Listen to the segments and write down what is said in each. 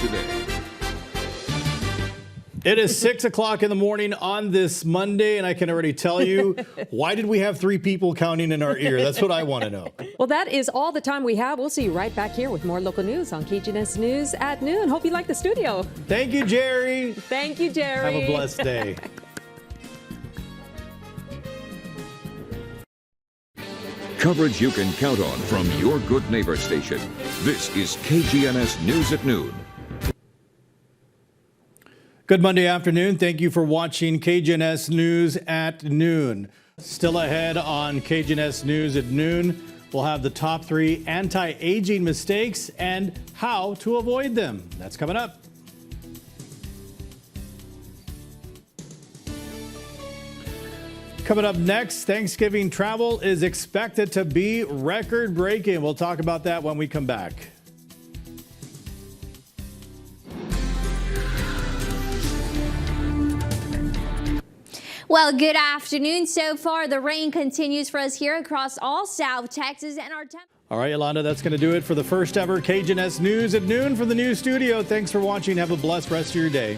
Today. It is 6 o'clock in the morning on this Monday, and I can already tell you, why did we have 3 people counting in our ear? That's what I want to know. Well, that is all the time we have. We'll see you right back here with more local news on KGNS News at noon. Hope you like the studio. Thank you, Jerry. Thank you, Jerry. Have a blessed day. Coverage you can count on from your good neighbor station. This is KGNS News at Noon. Good Monday afternoon. Thank you for watching KGNS News at Noon. Still ahead on KGNS News at Noon, we'll have the top 3 anti-aging mistakes and how to avoid them. That's coming up. Coming up next, Thanksgiving travel is expected to be record-breaking. We'll talk about that when we come back. Well, good afternoon. So far, the rain continues for us here across all South Texas and our All right, Yolanda, that's going to do it for the first ever KGNS News at Noon from the news studio. Thanks for watching. Have a blessed rest of your day.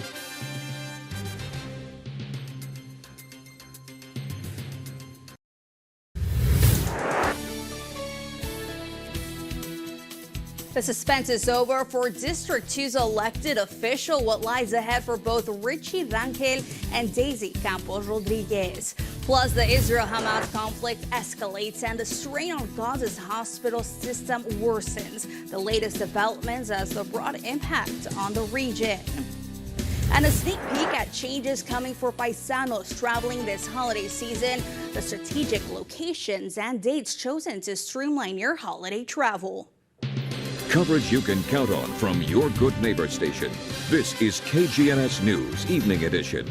The suspense is over for District 2's elected official. What lies ahead for both Richie Rangel and Daisy Campos Rodriguez. Plus, the Israel-Hamas conflict escalates and the strain on Gaza's hospital system worsens. The latest developments as the broad impact on the region. And a sneak peek at changes coming for paisanos traveling this holiday season, the strategic locations and dates chosen to streamline your holiday travel. Coverage you can count on from your good neighbor station. This is KGNS News Evening Edition.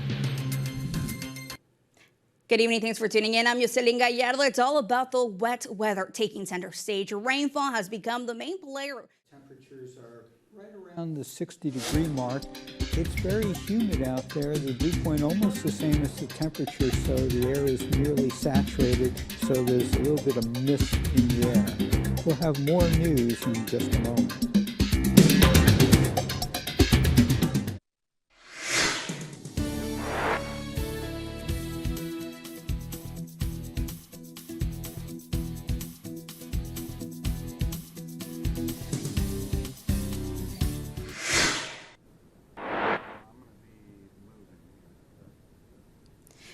Good evening. Thanks for tuning in. I'm Jocelyn Gallardo. It's all about the wet weather taking center stage. Rainfall has become the main player. Temperatures are right around the 60-degree mark. It's very humid out there. The dew point almost the same as the temperature, so the air is nearly saturated, so there's a little bit of mist in the air. We'll have more news in just a moment.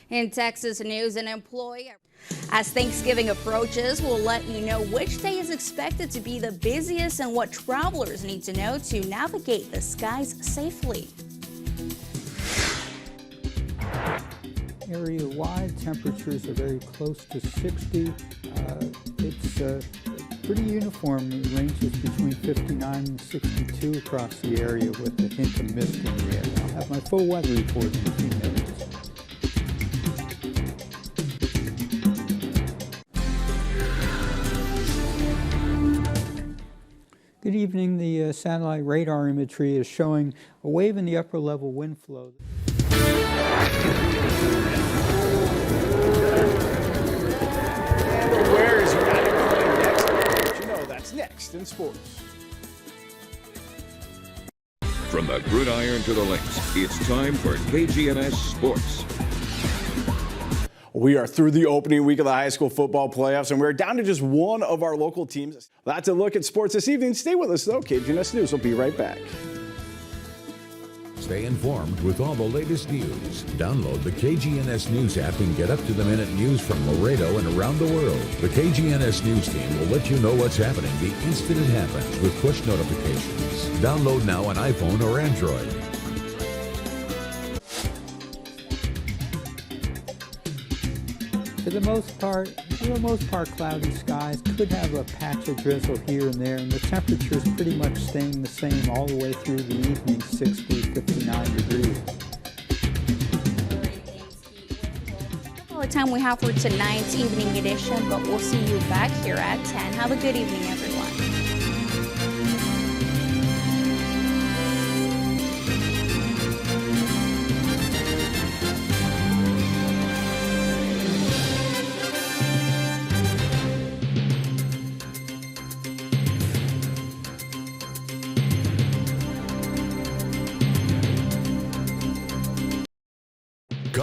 In Texas news, an employee, as Thanksgiving approaches, we'll let you know which day is expected to be the busiest and what travelers need to know to navigate the skies safely. Area-wide, temperatures are very close to 60. It's pretty uniform. It ranges between 59 and 62 across the area with a hint of mist in the air. I'll have my full weather report in a few minutes. Good evening. The satellite radar imagery is showing a wave in the upper level wind flow. Where is your next? But you know that's next in sports. From the gridiron to the links, it's time for KGNS Sports. We are through the opening week of the high school football playoffs, and we're down to just one of our local teams. That's a look at sports this evening. Stay with us, though. KGNS News will be right back. Stay informed with all the latest news. Download the KGNS News app and get up-to-the-minute news from Laredo and around the world. The KGNS News team will let you know what's happening the instant it happens with push notifications. Download now on iPhone or Android. For the most part, cloudy skies. Could have a patch of drizzle here and there, and the temperature is pretty much staying the same all the way through the evening, 60, 59 degrees. All the time we have for tonight's Evening Edition, but we'll see you back here at 10. Have a good evening, everyone.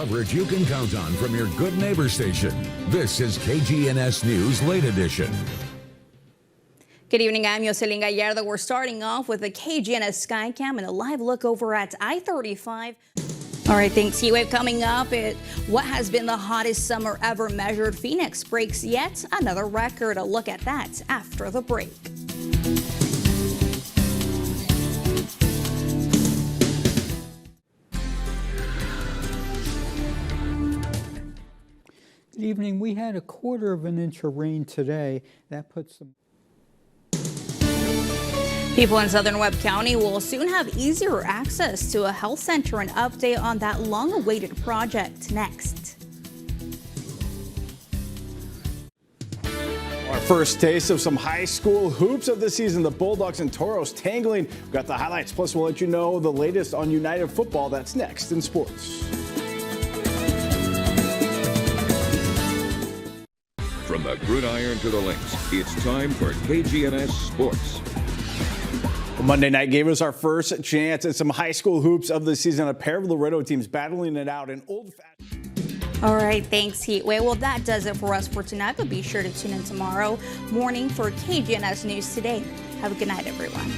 Coverage you can count on from your good neighbor station. This is KGNS News Late Edition. Good evening, I'm Jocelyn Gallardo. We're starting off with the KGNS Skycam and a live look over at I-35. All right, thanks. Heat wave coming up. What has been the hottest summer ever measured. Phoenix breaks yet another record. A look at that after the break. Good evening. We had 1/4 inch of rain today. That puts some. People in southern Webb County will soon have easier access to a health center. An update on that long-awaited project next. Our first taste of some high school hoops of the season. The Bulldogs and Toros tangling. We've got the highlights. Plus, we'll let you know the latest on United football. That's next in sports. From the gridiron to the links, it's time for KGNS Sports. Monday night gave us our first chance at some high school hoops of the season. A pair of Laredo teams battling it out in old-fashioned. All right, thanks, Heatwave. Well, that does it for us for tonight, but be sure to tune in tomorrow morning for KGNS News Today. Have a good night, everyone.